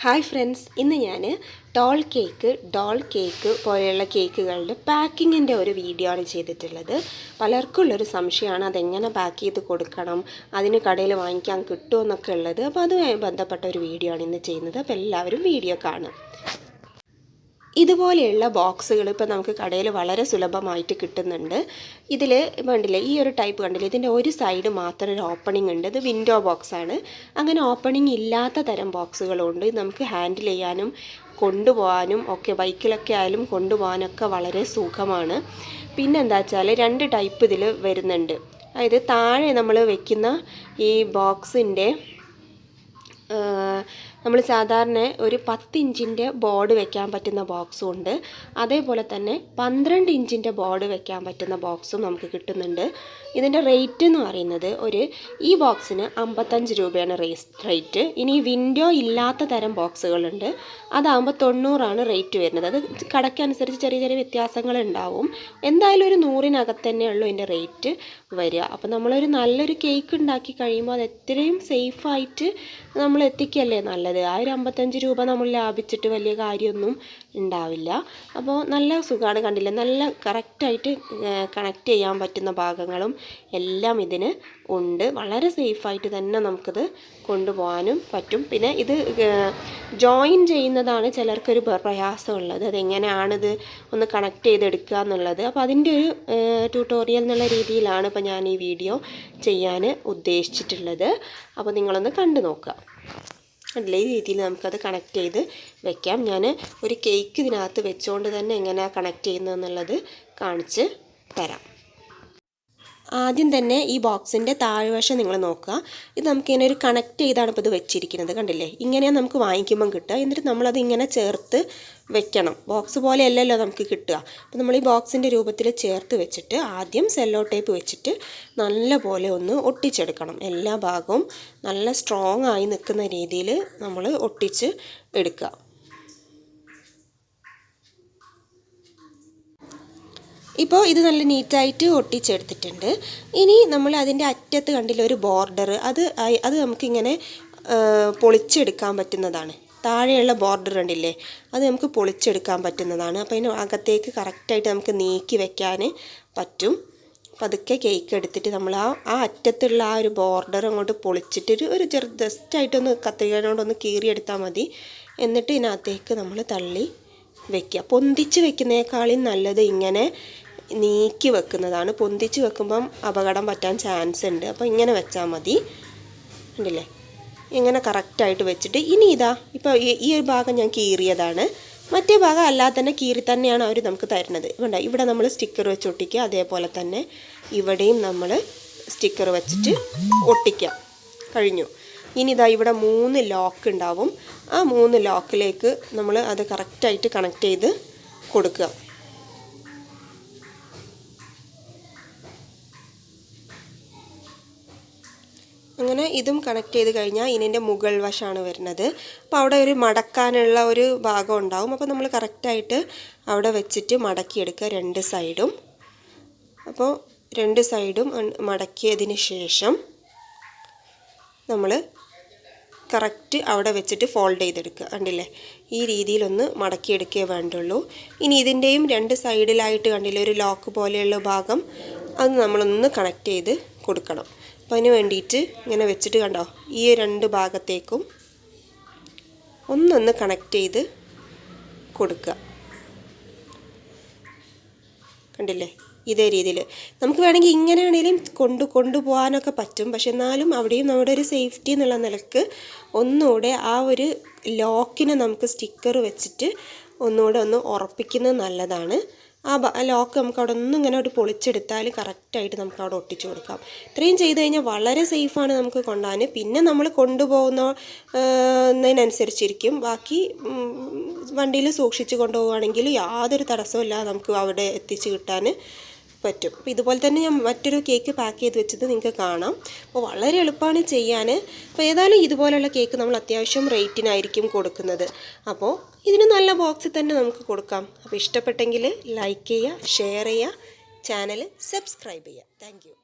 Hi friends, ഇന്ന് ഞാൻ doll cake പോലെയുള്ള കേക്കുകളുടെ പാക്കിങ്ങിൻ്റെ ഒരു വീഡിയോ ആണ് ചെയ്തിട്ടുള്ളത്. പലർക്കുള്ളൊരു സംശയമാണ് അതെങ്ങനെ പാക്ക് ചെയ്ത് കൊടുക്കണം, അതിന് കടയിൽ വാങ്ങിക്കാൻ കിട്ടുമോ എന്നൊക്കെ ഉള്ളത്. അപ്പോൾ അതുമായി ബന്ധപ്പെട്ട ഒരു വീഡിയോ ആണ് ഇന്ന് ചെയ്യുന്നത്. അപ്പോൾ എല്ലാവരും വീഡിയോ കാണും. ഇതുപോലെയുള്ള ബോക്സുകൾ ഇപ്പോൾ നമുക്ക് കടയിൽ വളരെ സുലഭമായിട്ട് കിട്ടുന്നുണ്ട്. ഇതിൽ കണ്ടില്ലേ, ഈ ഒരു ടൈപ്പ് കണ്ടില്ലേ, ഇതിൻ്റെ ഒരു സൈഡ് മാത്രം ഒരു ഓപ്പണിംഗ് ഉണ്ട്. ഇത് വിൻഡോ ബോക്സാണ്. അങ്ങനെ ഓപ്പണിംഗ് ഇല്ലാത്ത തരം ബോക്സുകളുണ്ട്. നമുക്ക് ഹാൻഡിൽ ചെയ്യാനും കൊണ്ടുപോകാനും ഒക്കെ, ബൈക്കിലൊക്കെ ആയാലും കൊണ്ടുപോകാനൊക്കെ വളരെ സുഖമാണ്. പിന്നെ എന്താ വെച്ചാൽ രണ്ട് ടൈപ്പ് ഇതിൽ വരുന്നുണ്ട്. അതായത് താഴെ നമ്മൾ വെക്കുന്ന ഈ ബോക്സിൻ്റെ നമ്മൾ സാധാരണ ഒരു 10 ഇഞ്ചിൻ്റെ ബോർഡ് വെക്കാൻ പറ്റുന്ന ബോക്സും ഉണ്ട്. അതേപോലെ തന്നെ 12 ഇഞ്ചിൻ്റെ ബോർഡ് വെക്കാൻ പറ്റുന്ന ബോക്സും നമുക്ക് കിട്ടുന്നുണ്ട്. ഇതിൻ്റെ റേറ്റ് എന്ന് പറയുന്നത് ഈ ബോക്സിന് 55 രൂപയാണ് റേറ്റ്. ഇനി വിൻഡോ ഇല്ലാത്ത തരം ബോക്സുകളുണ്ട്. അതാകുമ്പോൾ 90 റേറ്റ് വരുന്നത്. അത് കടക്കനുസരിച്ച് ചെറിയ ചെറിയ വ്യത്യാസങ്ങൾ ഉണ്ടാവും. എന്തായാലും ഒരു 100-നകത്ത് തന്നെയുള്ളൂ ഇതിൻ്റെ റേറ്റ് വരിക. അപ്പോൾ നമ്മളൊരു നല്ലൊരു കേക്ക് ഉണ്ടാക്കി കഴിയുമ്പോൾ അത് എത്രയും സേഫായിട്ട് നമ്മൾ എത്തിക്കല്ലേ നല്ലത്. ആ ഒരു 55 രൂപ നമ്മൾ ലാഭിച്ചിട്ട് വലിയ കാര്യമൊന്നും ഉണ്ടാവില്ല. അപ്പോൾ നല്ല സുഖമാണ്. കണ്ടില്ലേ, നല്ല കറക്റ്റായിട്ട് കണക്ട് ചെയ്യാൻ പറ്റുന്ന ഭാഗങ്ങളും എല്ലാം ഇതിന് ഉണ്ട്. വളരെ സേഫായിട്ട് തന്നെ നമുക്കിത് കൊണ്ടുപോകാനും പറ്റും. പിന്നെ ഇത് ജോയിൻ ചെയ്യുന്നതാണ് ചിലർക്കൊരു പ്രയാസമുള്ളത്. അതെങ്ങനെയാണിത് ഒന്ന് കണക്ട് ചെയ്തെടുക്കുക എന്നുള്ളത്. അപ്പോൾ അതിൻ്റെ ഒരു ട്യൂട്ടോറിയൽ എന്നുള്ള രീതിയിലാണ് ഇപ്പോൾ ഞാൻ ഈ വീഡിയോ ചെയ്യാൻ ഉദ്ദേശിച്ചിട്ടുള്ളത്. അപ്പോൾ നിങ്ങളൊന്ന് കണ്ടു നോക്കുക. ഈ രീതിയിൽ നമുക്കത് കണക്ട് ചെയ്ത് വെക്കാം. ഞാൻ ഒരു കേക്ക് ഇതിനകത്ത് വെച്ചുകൊണ്ട് തന്നെ എങ്ങനെയാണ് കണക്ട് ചെയ്യുന്നതെന്നുള്ളത് കാണിച്ച് തരാം. ആദ്യം തന്നെ ഈ ബോക്സിൻ്റെ താഴ്വശം നിങ്ങൾ നോക്കുക. ഇത് നമുക്കിങ്ങനെ ഒരു കണക്ട് ചെയ്താണ് ഇപ്പോൾ ഇത് വെച്ചിരിക്കുന്നത്. കണ്ടില്ലേ, ഇങ്ങനെയാണ് നമുക്ക് വാങ്ങിക്കുമ്പം കിട്ടുക. എന്നിട്ട് നമ്മളത് ഇങ്ങനെ ചേർത്ത് വെക്കണം. ബോക്സ് പോലെ അല്ലല്ലോ നമുക്ക് കിട്ടുക. അപ്പോൾ നമ്മൾ ഈ ബോക്സിൻ്റെ രൂപത്തിൽ ചേർത്ത് വെച്ചിട്ട് ആദ്യം സെല്ലോ ടേപ്പ് വെച്ചിട്ട് നല്ല പോലെ ഒന്ന് ഒട്ടിച്ചെടുക്കണം. എല്ലാ ഭാഗവും നല്ല സ്ട്രോങ് ആയി നിൽക്കുന്ന രീതിയിൽ നമ്മൾ ഒട്ടിച്ച് എടുക്കുക. ഇപ്പോൾ ഇത് നല്ല നീറ്റായിട്ട് ഒട്ടിച്ചെടുത്തിട്ടുണ്ട്. ഇനി നമ്മൾ അതിൻ്റെ അറ്റത്ത് കണ്ടില്ല ഒരു ബോർഡർ, അത് നമുക്കിങ്ങനെ പൊളിച്ചെടുക്കാൻ പറ്റുന്നതാണ്. താഴെയുള്ള ബോർഡർ കണ്ടില്ലേ, അത് നമുക്ക് പൊളിച്ചെടുക്കാൻ പറ്റുന്നതാണ്. അപ്പോൾ അതിന് അകത്തേക്ക് കറക്റ്റായിട്ട് നമുക്ക് നീക്കി വെക്കാൻ പറ്റും. പതുക്കെ കേക്ക് എടുത്തിട്ട് നമ്മൾ ആ അറ്റത്തുള്ള ആ ഒരു ബോർഡർ അങ്ങോട്ട് പൊളിച്ചിട്ട് ഒരു ജസ്റ്റായിട്ടൊന്ന് കത്രികയോണ്ടൊന്ന് കീറിയെടുത്താൽ മതി. എന്നിട്ട് ഇതിനകത്തേക്ക് നമ്മൾ തള്ളി വെക്കുക. പൊന്തിച്ച് വെക്കുന്നതിനേക്കാളും നല്ലത് ഇങ്ങനെ നീക്കി വെക്കുന്നതാണ്. പൊന്തിച്ച് വെക്കുമ്പം അപകടം പറ്റാൻ ചാൻസ് ഉണ്ട്. അപ്പോൾ ഇങ്ങനെ വെച്ചാൽ മതി. ഉണ്ടല്ലേ, ഇങ്ങനെ കറക്റ്റായിട്ട് വെച്ചിട്ട് ഇനി ഇതാ ഇപ്പോൾ ഈ ഒരു ഭാഗം ഞാൻ കീറിയതാണ്. മറ്റേ ഭാഗം അല്ലാതെ തന്നെ കീറി തന്നെയാണ് അവർ നമുക്ക് തരുന്നത്. ഇവിടെ നമ്മൾ സ്റ്റിക്കർ വെച്ച് ഒട്ടിക്കുക. അതേപോലെ തന്നെ ഇവിടെയും നമ്മൾ സ്റ്റിക്കർ വെച്ചിട്ട് ഒട്ടിക്കാം. കഴിഞ്ഞു. ഇനി ഇതാ ഇവിടെ 3 ലോക്ക് ഉണ്ടാവും. ആ 3 ലോക്കിലേക്ക് നമ്മൾ അത് കറക്റ്റായിട്ട് കണക്ട് ചെയ്ത് കൊടുക്കുക. അങ്ങനെ ഇതും കണക്ട് ചെയ്ത് കഴിഞ്ഞാൽ ഇതിൻ്റെ മുകൾ വശമാണ് വരുന്നത്. അപ്പോൾ അവിടെ ഒരു മടക്കാനുള്ള ഒരു ഭാഗം ഉണ്ടാവും. അപ്പോൾ നമ്മൾ കറക്റ്റായിട്ട് അവിടെ വെച്ചിട്ട് മടക്കിയെടുക്കുക 2 സൈഡും. അപ്പോൾ 2 സൈഡും മടക്കിയതിന് ശേഷം നമ്മൾ കറക്റ്റ് അവിടെ വെച്ചിട്ട് ഫോൾഡ് ചെയ്തെടുക്കുക. കണ്ടില്ലേ, ഈ രീതിയിലൊന്ന് മടക്കിയെടുക്കേ വേണ്ടുള്ളൂ. ഇനി ഇതിൻ്റെയും 2 സൈഡിലായിട്ട് കണ്ടില്ലേ ഒരു ലോക്ക് പോലെയുള്ള ഭാഗം, അത് നമ്മളൊന്ന് കണക്ട് ചെയ്ത് കൊടുക്കണം. അപ്പോൾ അതിന് വേണ്ടിയിട്ട് ഇങ്ങനെ വെച്ചിട്ട് കണ്ടോ, ഈ 2 ഭാഗത്തേക്കും ഒന്നൊന്ന് കണക്ട് ചെയ്ത് കൊടുക്കുക. കണ്ടില്ലേ, ഇതേ രീതിയിൽ നമുക്ക് വേണമെങ്കിൽ ഇങ്ങനെ ആണെങ്കിലും കൊണ്ടുപോകാനൊക്കെ പറ്റും. പക്ഷെ എന്നാലും അവിടെയും നമ്മുടെ ഒരു സേഫ്റ്റി എന്നുള്ള നിലക്ക് ഒന്നുകൂടെ ആ ഒരു ലോക്കിനെ നമുക്ക് സ്റ്റിക്കർ വെച്ചിട്ട് ഒന്നുകൂടെ ഒന്ന് ഉറപ്പിക്കുന്നത് നല്ലതാണ്. ആ ലോക്ക് നമുക്ക് അവിടെ ഒന്നും ഇങ്ങനെ ഒരു പൊളിച്ചെടുത്താൽ കറക്റ്റായിട്ട് നമുക്ക് അവിടെ ഒട്ടിച്ചു കൊടുക്കാം. ഇത്രയും ചെയ്ത് കഴിഞ്ഞാൽ വളരെ സേഫാണ് നമുക്ക് കൊണ്ടുപോകാൻ. പിന്നെ നമ്മൾ കൊണ്ടുപോകുന്നതിനനുസരിച്ചിരിക്കും. ബാക്കി വണ്ടിയിൽ സൂക്ഷിച്ച് കൊണ്ടുപോവുകയാണെങ്കിൽ യാതൊരു തടസ്സമില്ലാതെ നമുക്ക് അവിടെ എത്തിച്ച് കിട്ടാൻ പറ്റും. അപ്പോൾ ഇതുപോലെ തന്നെ ഞാൻ മറ്റൊരു കേക്ക് പാക്ക് ചെയ്ത് വെച്ചത് നിങ്ങൾക്ക് കാണാം. അപ്പോൾ വളരെ എളുപ്പമാണ് ചെയ്യാൻ. അപ്പോൾ ഏതായാലും ഇതുപോലെയുള്ള കേക്ക് നമ്മൾ അത്യാവശ്യം റേറ്റിനായിരിക്കും കൊടുക്കുന്നത്. അപ്പോൾ ഇതിന് നല്ല ബോക്സിൽ തന്നെ നമുക്ക് കൊടുക്കാം. അപ്പോൾ ഇഷ്ടപ്പെട്ടെങ്കിൽ ലൈക്ക് ചെയ്യുക, ഷെയർ ചെയ്യുക, ചാനൽ സബ്സ്ക്രൈബ് ചെയ്യുക. Thank you.